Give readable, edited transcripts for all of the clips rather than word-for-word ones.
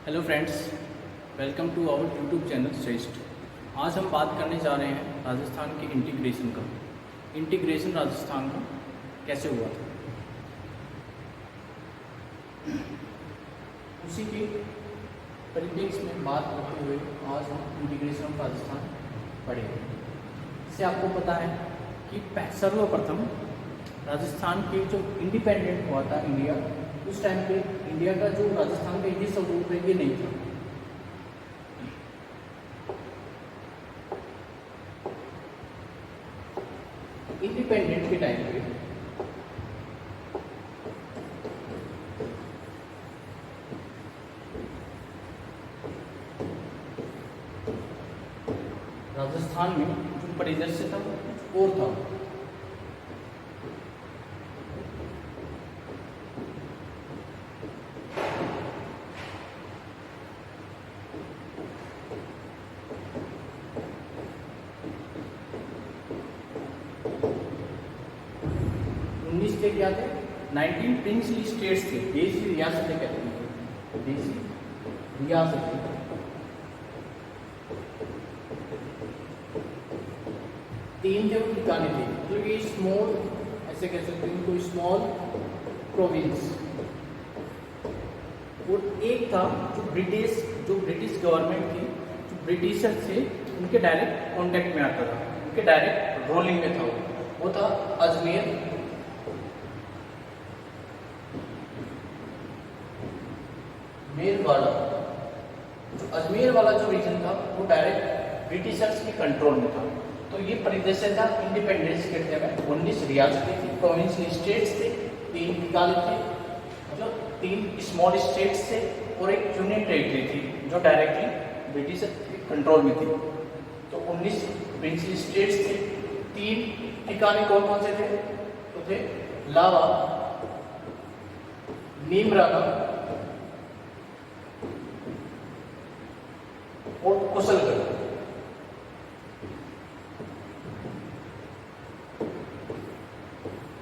Hello friends, welcome to our YouTube channel Shreshth. आज हम बात करने जा रहे हैं राजस्थान के इंटीग्रेशन का। इंटीग्रेशन राजस्थान का कैसे हुआ था, उसी के परिप्रेक्ष्य में बात करते हुए आज हम इंटीग्रेशन ऑफ राजस्थान पढ़ेंगे। इससे आपको पता है कि सर्वप्रथम राजस्थान के जो इंडिपेंडेंट हुआ था इंडिया, उस टाइम पे इंडिया का जो राजस्थान का ये स्वरूप है ये नहीं था। इंडिपेंडेंट के टाइम पे राजस्थान में जो परिदृश्य था वो और था। थे क्या थे 19 प्रिंसली स्टेट्स थे, देशी रियासतें कहते हैं, देशी रियासतें। तीन थे वो ठिकाने थे, तो ये स्मॉल, ऐसे कह सकते हैं कोई स्मॉल प्रोविंस। और एक था जो ब्रिटिश गवर्नमेंट थी, जो ब्रिटिशर थे उनके डायरेक्ट कांटेक्ट में आता था, उनके डायरेक्ट रोलिंग में था, वो था अजमेर। अजमेर वाला जो रीजन था वो डायरेक्ट ब्रिटिशर्स के कंट्रोल में था। तो ये परिदृश्य था इंडिपेंडेंस के टाइम में। 19 रियासतें थी, प्रोविंशियल स्टेट्स थे, 3 निकाले थे, जो 3 स्मॉल स्टेट्स थे और एक यूनियन टेरिटरी थी जो डायरेक्टली ब्रिटिश के कंट्रोल में थी। तो 19 प्रिंसिपल स्टेट्स थे। 3 ठिकाने कौन कौन से थे? तो थे लावा, नीमराना और कुशलगढ़।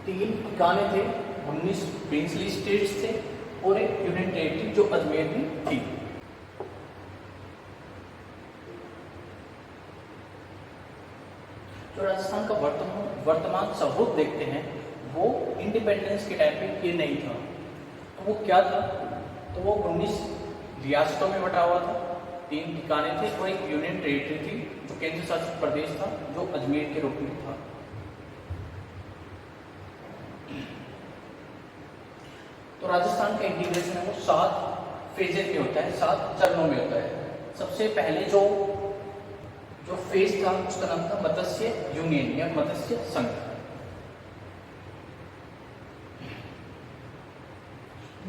तीन ठिकाने थे, 19 प्रिंसली स्टेट्स थे और एक यूनियन टेरिटरी जो अजमेर में थी। जो राजस्थान का वर्तमान स्वरूप देखते हैं वो इंडिपेंडेंस के टाइम पे ये नहीं था। तो वो क्या था? तो वो 19 रियासतों में बटा हुआ था, 3 ठिकाने थे और एक यूनियन टेरिटरी थी जो केंद्र शासित प्रदेश था जो अजमेर के रूप में था। तो राजस्थान का इंटीग्रेशन है वो 7 फेजेज में होता है, 7 चरणों में होता है। सबसे पहले जो फेज था उसका नाम था मत्स्य यूनियन या मत्स्य संघ।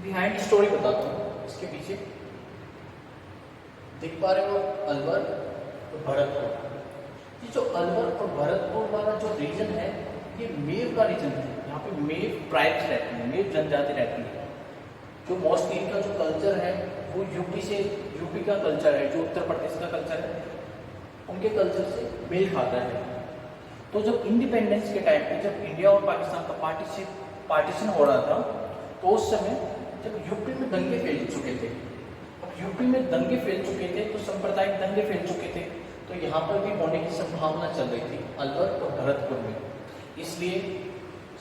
बिहाइंड स्टोरी बताता हूँ इसके पीछे। देख पा रहे हो अलवर और भरतपुर। ये जो अलवर और भरतपुर वाला जो रीजन है ये मेव का रीजन है। यहाँ पे मेव ट्राइब्स रहती हैं, मेव जनजाति रहती है। जो मोस्टली इनका जो कल्चर है वो यूपी का कल्चर है, जो उत्तर प्रदेश का कल्चर है उनके कल्चर से मेल खाता है। तो जब इंडिपेंडेंस के टाइम पे जब इंडिया और पाकिस्तान का पार्टीशन हो रहा था तो उस समय जब यूपी में दंगे फैल चुके थे, यूपी में दंगे फैल चुके थे तो सांप्रदायिक दंगे फैल चुके थे, तो यहाँ पर भी होने की संभावना चल रही थी अलवर और भरतपुर में। इसलिए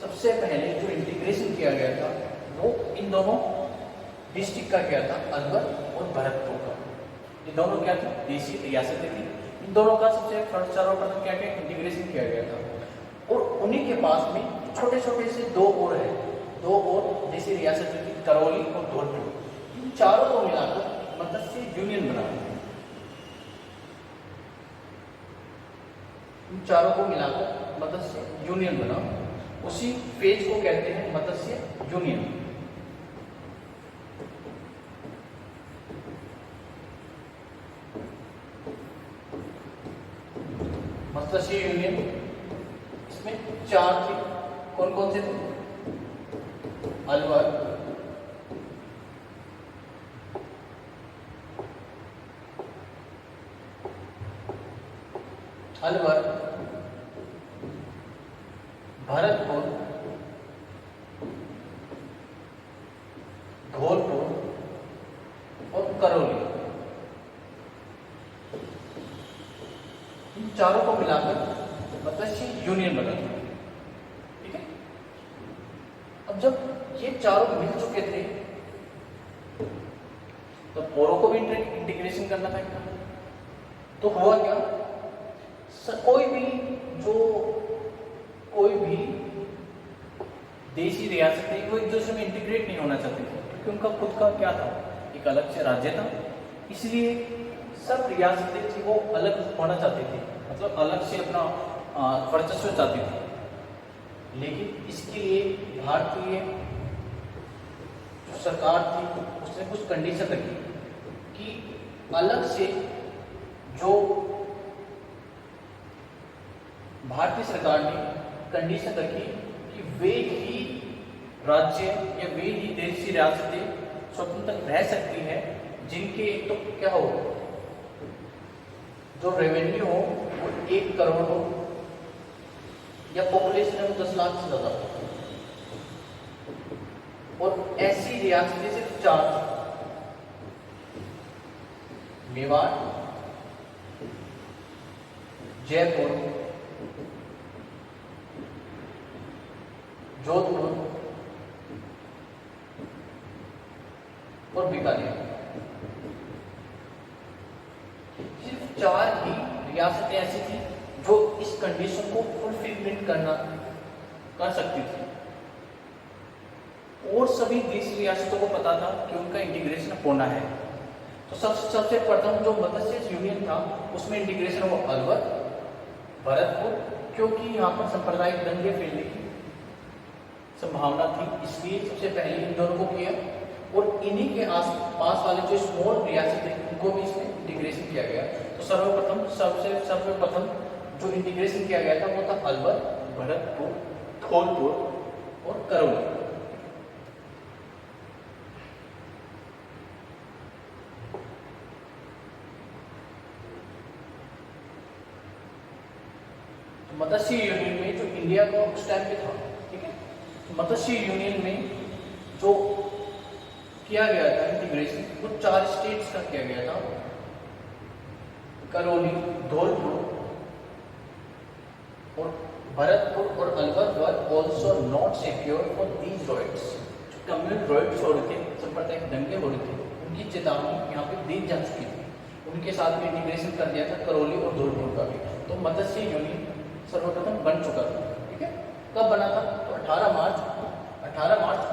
सबसे पहले जो इंटीग्रेशन किया गया था वो इन दोनों डिस्ट्रिक्ट का किया था, अलवर और भरतपुर का। ये दोनों क्या थे? देशी रियासतें थी। इन दोनों का सबसे सर्वप्रथम क्या इंटीग्रेशन किया गया था। और उन्हीं के पास में छोटे छोटे से 2 और है, 2 और देशी रियासतें थी, करौली और धौलपुर। इन चारों को मिलाकर मत्स्य यूनियन बना। इन चारों को मिलाकर मत्स्य यूनियन बना। उसी फेज को कहते हैं मत्स्य यूनियन। मत्स्य यूनियन इसमें 4 थे। कौन कौन से थे? अलवर, भरतपुर, धौलपुर और करौली, इन चारों को मिलाकर मत्स्य यूनियन बना था। ठीक है, अब जब ये चारों मिल चुके थे तो औरों को भी इंटीग्रेशन करना था इनका। तो हुआ क्या, कोई भी देशी रियासत थी वो एक दूसरे में इंटीग्रेट नहीं होना चाहती थी, क्योंकि उनका खुद का क्या था, एक अलग से राज्य था। इसलिए सब रियासतें थी वो अलग होना चाहती थी, मतलब अलग से अपना वर्चस्व चाहती थी। लेकिन इसके लिए भारतीय जो सरकार थी उसने कुछ कंडीशन रखी कि अलग से जो भारतीय सरकार ने कंडीशन रखी कि वे ही राज्य या वे ही देशी रियासतें स्वतंत्र रह सकती है जिनके एक तो क्या हो, जो रेवेन्यू हो वो 1 करोड़ हो या पॉपुलेशन है वो 10 लाख से ज्यादा हो। और ऐसी रियासतें सिर्फ 4, मेवाड़, जयपुर, जोधपुर और बीकानेर। सिर्फ 4 ही रियासतें ऐसी थी जो इस कंडीशन को फुलफिलमेंट कर सकती थी। और सभी देशी रियासतों को पता था कि उनका इंटीग्रेशन होना है। तो सबसे प्रथम जो मत्स्य यूनियन था उसमें इंटीग्रेशन हुआ अलवर, भरतपुर, क्योंकि यहाँ पर सांप्रदायिक दंगे फैलने की संभावना थी, इसलिए सबसे पहले इन दोनों को किया। और इन्हीं के आस पास वाले जो स्मॉल रियासत है उनको भी इसमें इंटीग्रेशन किया गया। तो सर्वप्रथम जो इंटीग्रेशन किया गया था वो था अलवर, भरतपुर, धौलपुर और करौली। मत्स्य यूनियन में जो इंडिया का उस टाइम पे था, ठीक है, मत्स्य यूनियन में जो किया गया था इंटीग्रेशन वो 4 स्टेट्स का किया गया था, करौली, धौलपुर और भरतपुर और Alwar were also not secure for these riots. जो कम्युनल रॉयट्स हो रहे थे, सांप्रदायिक दंगे हो रहे थे, उनकी चेतावनी यहाँ पे दी जा चुकी थी। उनके साथ में इंटीग्रेशन कर दिया था करौली और धौलपुर का भी। तो मत्स्य यूनियन सर्वप्रथम बन चुका था। ठीक है, कब बना था, तो 18 मार्च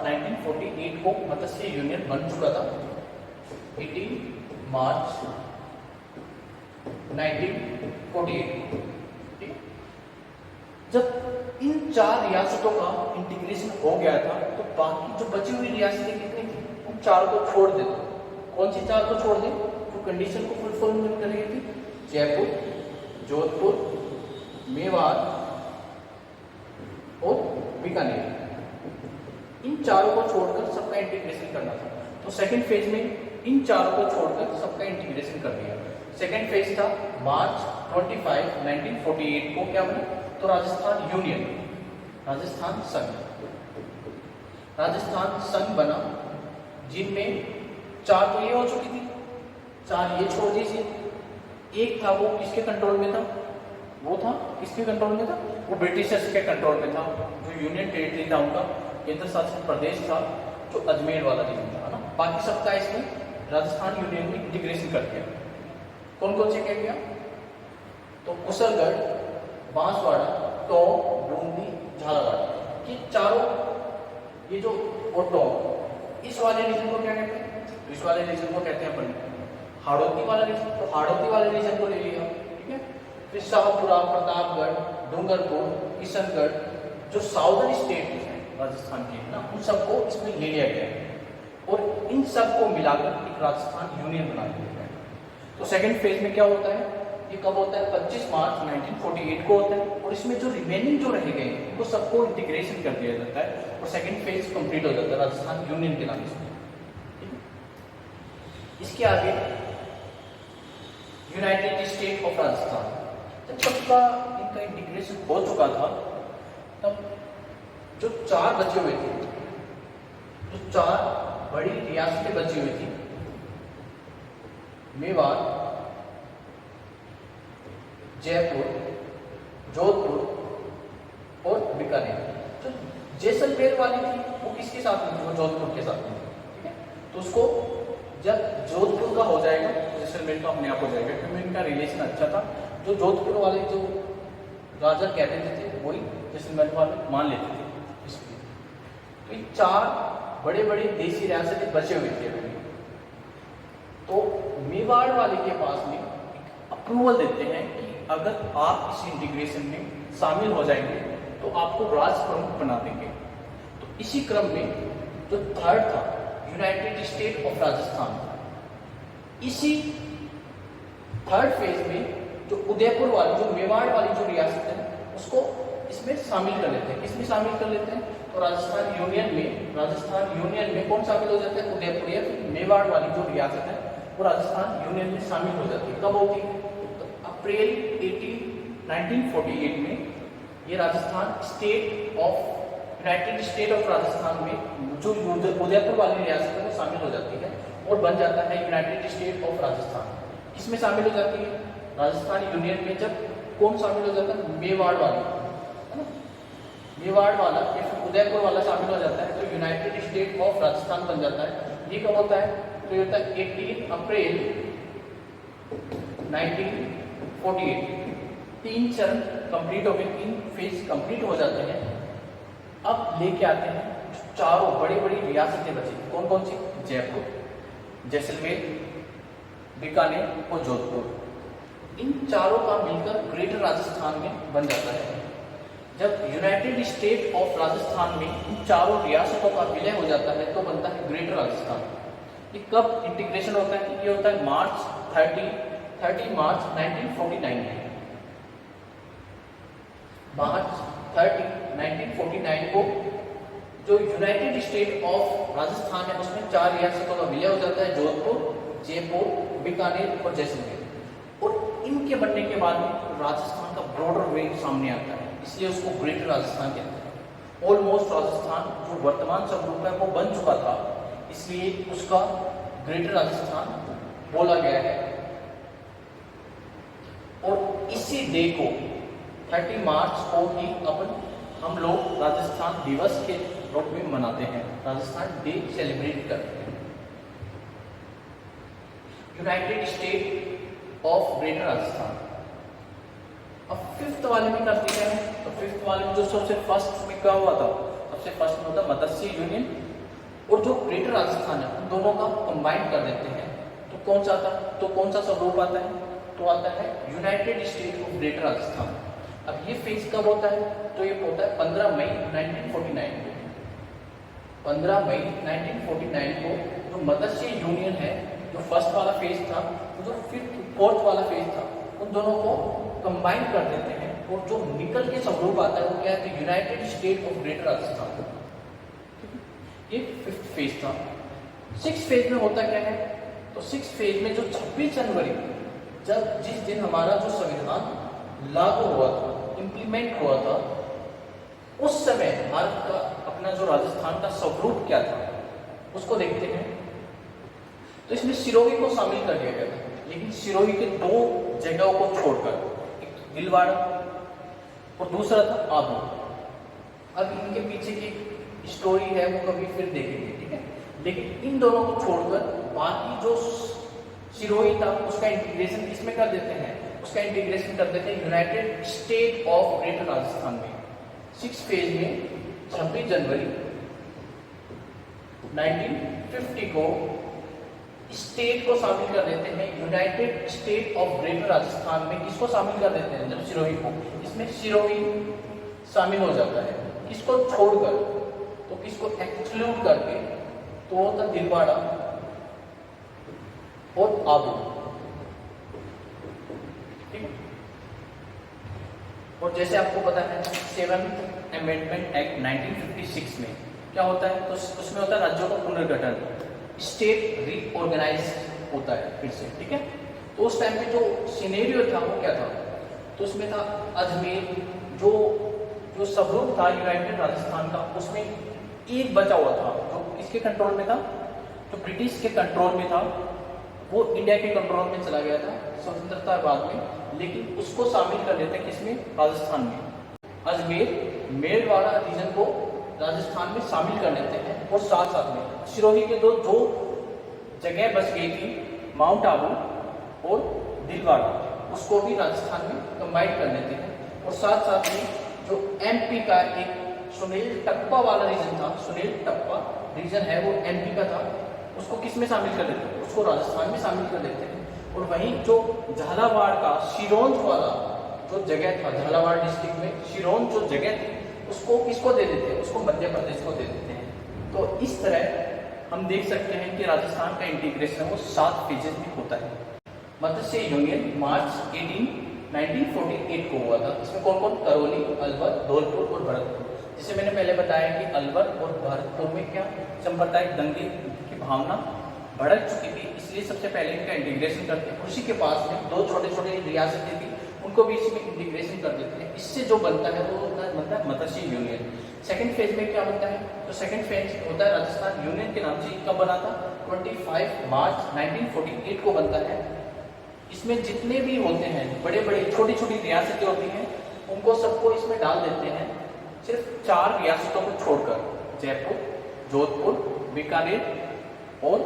1948 को मत्स्य यूनियन बन चुका था। 18 मार्च 1948। ठीक, जब इन 4 रियासतों का इंटीग्रेशन हो गया था तो बाकी जो बची हुई रियासतें कितनी थी, उन 4 को छोड़ दे। कौन सी 4 को छोड़ दे, जो कंडीशन को फुलफिल कर रही थी, जयपुर, जोधपुर, मेवाड़ और बीकानेर। इन 4 को छोड़कर सबका इंटीग्रेशन करना था। तो सेकंड फेज में इन 4 को छोड़कर सबका इंटीग्रेशन कर दिया। सेकंड फेज था मार्च 25, 1948 को क्या बना, तो राजस्थान यूनियन, राजस्थान संघ बना, जिनमें 4 तो ये हो चुकी थी, 4 ये छोड़ दीजिए। एक था वो किसके कंट्रोल में था, वो था किसके कंट्रोल में था, वो ब्रिटिशर्स के कंट्रोल में था। जो यूनियन टेरिटरी था उनका केंद्र शासित प्रदेश था, जो अजमेर वाला रीजन था ना। बाकी सबका इसमें राजस्थान यूनियन में इंटीग्रेशन कर दिया। कौन कौन से क्या किया, तो कुशलगढ़, बांसवाड़ा, टोंक, बूंदी, झालावाड़, ये चारों, ये जो टोंक, इस वाले रीजन को क्या कहते हैं, इस वाले रीजन को कहते हैं अपन हाड़ौती वाला रीजन। तो हाड़ौती वाले रीजन को ले लिया। ठीक है, फिर शाहपुरा, प्रतापगढ़, डूंगरपुर, किशनगढ़, जो साउदर्न स्टेट है राजस्थान के ना, उन सबको इसमें ले लिया गया और इन सबको मिलाकर एक राजस्थान यूनियन बना दिया गया। तो सेकंड फेज में क्या होता है, ये कब होता है, 25 मार्च 1948 को होता है। और इसमें जो रिमेनिंग जो रह गए उनको सबको इंटीग्रेशन कर दिया जाता है और सेकंड फेज कंप्लीट हो जाता है राजस्थान यूनियन के नाम से। इसके आगे यूनाइटेड स्टेट ऑफ राजस्थान। जब सबका इनका इंटीग्रेशन हो चुका था तब जो 4 बचे हुए थे, जो 4 बड़ी रियासतें बची हुई थी, मेवाड़, जयपुर, जोधपुर और बीकानेर। जो जैसलमेर वाली थी वो किसके साथ में थी? वो जोधपुर के साथ में थी, ठीक है। तो उसको जब जोधपुर का हो जाएगा जैसलमेर का अपने आप हो जाएगा, क्योंकि इनका रिलेशन अच्छा था। जो जोधपुर वाले जो राजा कहते थे वही जैसलमेर वाले मान लेते थे इसलिए। तो ये 4 बड़े बड़े देशी रियासतें बचे हुए थे अभी। तो मेवाड़ वाले के पास में अप्रूवल देते हैं कि अगर आप इस इंटीग्रेशन में शामिल हो जाएंगे तो आपको राज प्रमुख बना देंगे। तो इसी क्रम में जो थर्ड था यूनाइटेड स्टेट ऑफ राजस्थान, इसी थर्ड फेज में जो उदयपुर वाली जो मेवाड़ वाली जो रियासत है उसको इसमें शामिल कर लेते हैं। किसमें शामिल कर लेते हैं? तो राजस्थान यूनियन में कौन शामिल हो जाता है? उदयपुर या फिर मेवाड़ वाली जो रियासत है वो राजस्थान यूनियन में शामिल हो जाती है। कब होती है? तो अप्रैल 1948 में ये Rajasthan United state of Rajasthan में जो उदयपुर वाली रियासत है वो शामिल हो जाती है और बन जाता है यूनाइटेड स्टेट ऑफ राजस्थान। किसमें शामिल हो जाती है? राजस्थान यूनियन में जब कौन शामिल हो जाता है? मेवाड़ वाला, है ना, मेवाड़ वाला या फिर उदयपुर वाला शामिल हो जाता है तो यूनाइटेड स्टेट ऑफ राजस्थान बन जाता है। ये कब होता है? तो ये होता है 18 अप्रैल 1948। 3 चरण कंप्लीट हो गए, 3 फेज कंप्लीट हो जाते हैं। अब लेके आते हैं चारों बड़ी बड़ी रियासतें बची। कौन कौन सी? जयपुर, जैसलमेर, बीकानेर और जोधपुर। इन चारों का मिलकर ग्रेटर राजस्थान में बन जाता है। जब यूनाइटेड स्टेट ऑफ राजस्थान में इन चारों रियासतों का विलय हो जाता है तो बनता है ग्रेटर राजस्थान। ये कब इंटीग्रेशन होता है? ये होता है मार्च 30 मार्च 1949 में। मार्च 30 1949 को जो यूनाइटेड स्टेट ऑफ राजस्थान है उसमें 4 रियासतों का विलय हो जाता है, जोधपुर, जयपुर, बीकानेर और जैसलमेर। और इनके बनने के बाद में राजस्थान का ब्रॉडर वे सामने आता है, इसलिए उसको ग्रेटर राजस्थान कहते हैं। ऑलमोस्ट राजस्थान जो वर्तमान स्वरूप है वो बन चुका था, इसलिए उसका ग्रेटर राजस्थान बोला गया है। और इसी डे को 30 मार्च को ही हम लोग राजस्थान दिवस के रूप में मनाते हैं, राजस्थान डे सेलिब्रेट करते हैं। United state of greater Rajasthan. अब 5th वाले में करते क्या है? तो 5th वाले में जो सबसे फर्स्ट में क्या हुआ था? सबसे फर्स्ट में होता मत्स्य यूनियन और जो ग्रेटर राजस्थान है उन दोनों का कंबाइन कर देते हैं। तो कौन सा स्वरूप आता है? तो आता है United state of greater Rajasthan. अब ये फेज कब होता है? तो ये होता है 15 मई 1949 को। 15 मई 1949 को जो मत्स्य यूनियन है, जो फर्स्ट वाला फेज था, जो 4th वाला फेज था, उन दोनों को कंबाइन कर देते हैं और जो निकल के स्वरूप आता है वो क्या है? तो United state of greater Rajasthan. ये 5th फेज था। 6th फेज में होता क्या है? तो 6th फेज में जो 26 जनवरी जिस दिन हमारा जो संविधान लागू हुआ था, इंप्लीमेंट हुआ था, उस समय भारत का अपना जो राजस्थान का स्वरूप क्या था उसको देखते हैं। तो इसमें सिरोही को शामिल कर दिया गया था, लेकिन सिरोही के 2 जगहों को छोड़कर, एक भीलवाड़ा और दूसरा था आबू। अब इनके पीछे की स्टोरी है वो कभी फिर देखेंगे, ठीक है। लेकिन इन दोनों को छोड़कर बाकी जो सिरोही था उसका इंटीग्रेशन किसमें कर देते हैं? उसका इंटीग्रेशन कर देते हैं United state of greater Rajasthan में। 6th फेज में 26 जनवरी 1950 को स्टेट को शामिल कर देते हैं United state of greater Rajasthan में। किसको शामिल कर देते हैं? जब सिरोही को, इसमें सिरोही शामिल हो जाता है। किसको छोड़कर? तो किसको एक्सक्लूड करके? तो होता भीलवाड़ा और आबू, ठीक है। और जैसे आपको पता है 7th अमेंडमेंट एक्ट 1956 में क्या होता है? तो उसमें होता है राज्यों का पुनर्गठन, स्टेट रीऑर्गेनाइज होता है फिर से, ठीक है। तो उस टाइम पे जो सिनेरियो था वो क्या था? तो उसमें था अजमेर, जो स्वरूप था यूनाइटेड राजस्थान का, उसमें एक बचा हुआ था जो किसके कंट्रोल में था? तो ब्रिटिश के कंट्रोल में था, वो इंडिया के कंट्रोल में चला गया था स्वतंत्रता बाद में, लेकिन उसको शामिल कर लेते हैं किसमें, राजस्थान में। अजमेर मेवाड़ रीजन को राजस्थान में शामिल कर लेते हैं, और साथ साथ में सिरोही के दो जगह बच गई थी, माउंट आबू और दिलवाड़ा, उसको भी राजस्थान में कंबाइन कर लेते हैं। और साथ साथ में जो एमपी का एक सुनील टप्पा वाला रीजन था, सुनील टप्पा रीजन है वो एमपी का था, उसको किस में शामिल कर देते हैं, उसको राजस्थान में शामिल कर देते हैं। और वहीं जो झालावाड़ का सिरोंज वाला जो जगह था, झालावाड़ डिस्ट्रिक्ट में सिरोंज जो जगह थी, उसको किसको दे देते हैं, उसको मध्य प्रदेश को दे देते हैं। तो इस तरह हम देख सकते हैं कि राजस्थान का इंटीग्रेशन वो 7 फेजेस में होता है। मत्स्य यूनियन मार्च 1948 को हुआ था। इसमें कौन कौन, करौली, अलवर, धौलपुर और भरतपुर। जिसे मैंने पहले बताया कि अलवर और भरतपुर में क्या सांप्रदायिक दंगे की भावना भड़क चुकी थी, इसलिए सबसे पहले इनका इंटीग्रेशन करते हैं। उसी के पास में 2 छोटे छोटे रियासतें थी, उनको भी इसी में इंटीग्रेशन कर देते हैं। इससे जो बनता है वो बनता है मत्स्य यूनियन। सेकंड फेज में क्या बनता है, तो सेकंड फेज होता है राजस्थान यूनियन के नाम से। कब बना था, 25 मार्च 1948 को बनता है। इसमें जितने भी होते हैं बड़े बड़े छोटी छोटी रियासतें होती हैं, उनको सबको इसमें डाल देते हैं, सिर्फ 4 रियासतों को छोड़कर, जयपुर, जोधपुर, बीकानेर और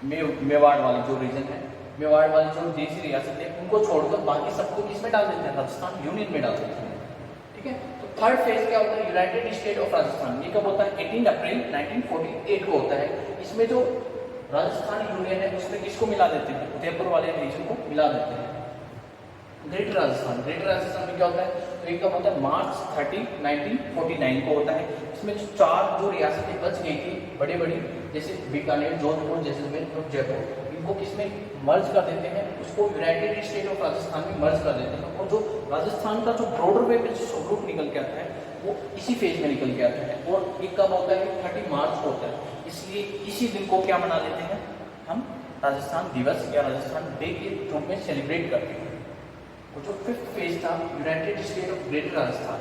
मेवाड़ वाली जो रीजन है, मेवाड़ वाली जो देसी रियासत है, उनको छोड़कर बाकी सबको किसमें डाल देते हैं, राजस्थान यूनियन में डाल देते हैं। ठीक है, तो थर्ड फेज क्या होता है, यूनाइटेड स्टेट ऑफ राजस्थान। ये कब होता है, 18 अप्रैल 1948 को होता है। इसमें जो राजस्थान यूनियन है उसमें किसको मिला देते हैं, उदयपुर वाले रीजन को मिला देते हैं। ग्रेटर राजस्थान, ग्रेटर राजस्थान में क्या होता है, तो ये कब होता है, मार्च 30 1949 को होता है। इसमें जो 4 जो रियासतें बच गई थी बड़ी बड़ी, जैसे बीकानेर, जोधपुर, जैसलमेर और जयपुर, इनको किसमें मर्ज कर देते हैं, उसको यूनाइटेड स्टेट ऑफ राजस्थान में मर्ज कर देते हैं। और जो राजस्थान का जो ब्रॉडर वे में जो स्वरूप निकल के आता है वो इसी फेज में निकल के आता है। और ये कब होता है, 30 मार्च को होता है। इसलिए इसी दिन को क्या मना लेते हैं हम, राजस्थान दिवस या राजस्थान डे के रूप में सेलिब्रेट करते हैं। और जो 5th फेज था, United state of greater Rajasthan,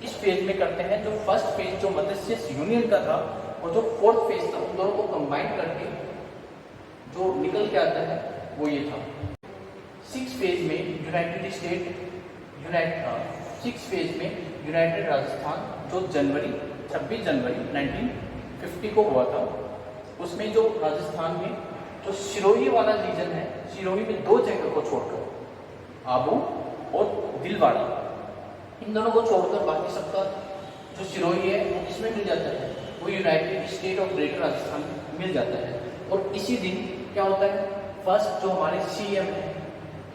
इस फेज में करते हैं। जो फर्स्ट फेज जो मत्स्य यूनियन का था और जो 4th फेज था, उन दोनों को कंबाइन करके जो निकल के आता है वो ये था। 6th फेज में यूनाइटेड स्टेट सिक्स फेज में यूनाइटेड राजस्थान जो 26 जनवरी 1950 को हुआ था, उसमें जो राजस्थान में जो सिरोही वाला रीजन है, सिरोही में 2 जगह को छोड़कर, आबू और दिलवाड़ा, इन दोनों को छोड़कर बाकी सबका जो सिरोही है वो किसमें मिल जाता है, वो United state of greater Rajasthan में मिल जाता है। और इसी दिन क्या होता है, फर्स्ट जो हमारे सीएम है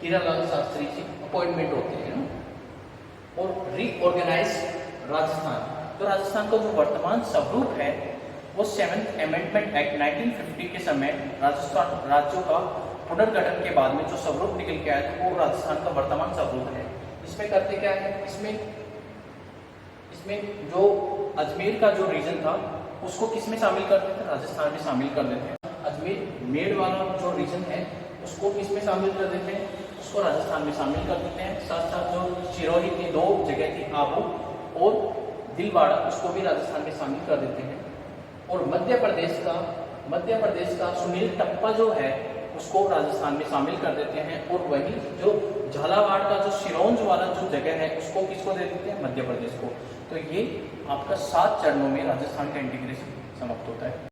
हीरालाल शास्त्री जी अपॉइंटमेंट होते हैं ना, और रीऑर्गेनाइज राजस्थान। तो राजस्थान का जो वर्तमान स्वरूप है वो 7th अमेंडमेंट एक्ट 1950 के समय राजस्थान राज्यों का पुनर्गठन के बाद में जो स्वरूप निकल के आया था वो राजस्थान का वर्तमान स्वरूप है। इसमें करते क्या है, इसमें जो अजमेर का जो रीजन था उसको किस में शामिल कर देते हैं, राजस्थान में शामिल कर देते हैं। अजमेर मेड़ वाला जो रीजन है उसको किस में शामिल कर देते हैं, उसको राजस्थान में शामिल कर देते हैं। साथ साथ जो सिरोही की 2 जगह थी, आबू और दिलवाड़ा, उसको भी राजस्थान में शामिल कर देते हैं। और मध्य प्रदेश का सुनील टप्पा जो है उसको राजस्थान में शामिल कर देते हैं। और वही जो झालावाड़ का जो सिरोंज वाला जो जगह है उसको किसको दे देते हैं, मध्य प्रदेश को। तो ये आपका 7 चरणों में राजस्थान का इंटीग्रेशन समाप्त होता है।